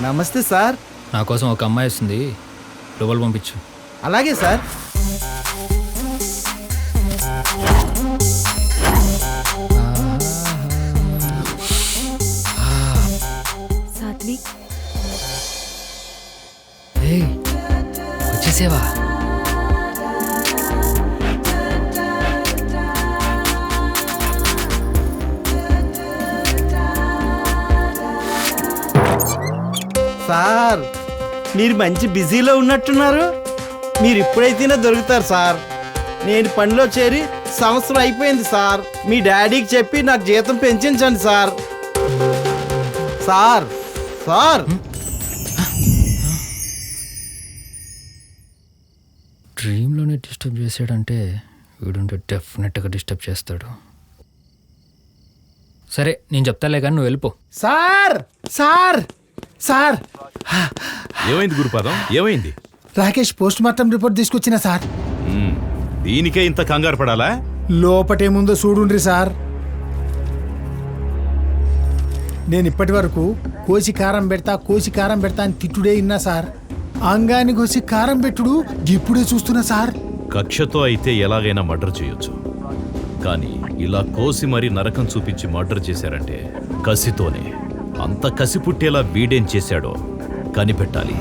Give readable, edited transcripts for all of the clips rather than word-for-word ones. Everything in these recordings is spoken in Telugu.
నమస్తే సార్. నా కోసం ఒక అమ్మాయి వస్తుంది, డబ్బులు పంపించు. అలాగే సార్. సాత్విక్, వచ్చేసేవా? సార్ మీరు మంచి బిజీలో ఉన్నట్టున్నారు. మీరు ఇప్పుడైతేనే దొరుకుతారు సార్. నేను పనిలో చేరి సంవత్సరం అయిపోయింది సార్. మీ డాడీకి చెప్పి నాకు జీతం పెంచండి సార్. సార్ సార్ డ్రీమ్లోనే డిస్టర్బ్ చేసాడంటే వీడుంటే డెఫినెట్గా డిస్టర్బ్ చేస్తాడు. సరే నేను చెప్తాలే కానీ నువ్వు వెళ్ళిపో. సార్ సార్ సార్ ఏమైంది గురుపాదం? ఏమైంది? రాకేష్ పోస్ట్ మార్టం రిపోర్ట్ తీసుకొచ్చిన సార్. దీనికే ఇంత కంగారు పడాలా? లోపటేముందో చూడుండ్రి సార్. నేను ఇప్పటి వరకు కోసి కారం పెడతా అని తిట్టుడే ఇన్నా సార్. అంగానికి కోసి కారం పెట్టుడు ఇప్పుడే చూస్తున్నా సార్. కక్షతో అయితే ఎలాగైనా మర్డర్ చేయొచ్చు, కానీ ఇలా కోసి మరీ నరకం చూపించి మర్డర్ చేశారంటే కసితోనే. అంత కసి పుట్టేలా వీడేం చేశాడో కనిపెట్టాలి.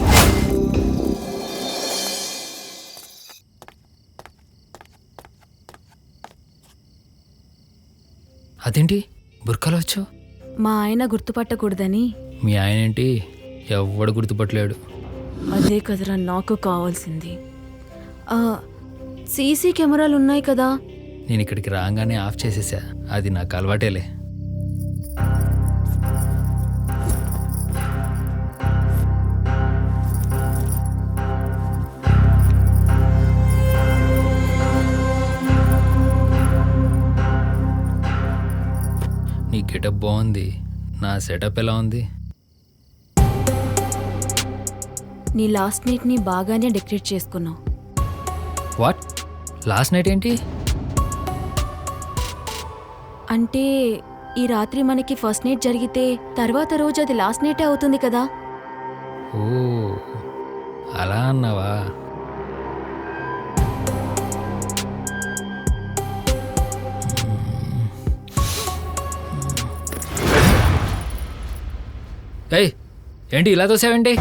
అదేంటి బుర్కలో వచ్చావు? మా ఆయన గుర్తుపట్టకూడదని. మీ ఆయన ఏంటి ఎవడు గుర్తుపట్టలేడు. అదే కదరా నాకు కావాల్సింది. సీసీ కెమెరాలు ఉన్నాయి కదా. నేను ఇక్కడికి రాగానే ఆఫ్ చేసేసా, అది నాకు అలవాటేలే. నీ గెటప్ బాగుంది, నా సెటప్ ఎలా ఉంది? నీ లాస్ట్ నైట్ని బాగానే డెకరేట్ చేసుకున్నావు. వాట్? లాస్ట్ నైట్ ఏంటి? అంటే ఈ రాత్రి మనకి ఫస్ట్ నైట్ జరిగితే తర్వాత రోజు అది లాస్ట్ నైటే అవుతుంది కదా. ఓ అలా అన్నావా? ఏయ్ ఏంటి ఇలా తోసావేంటి?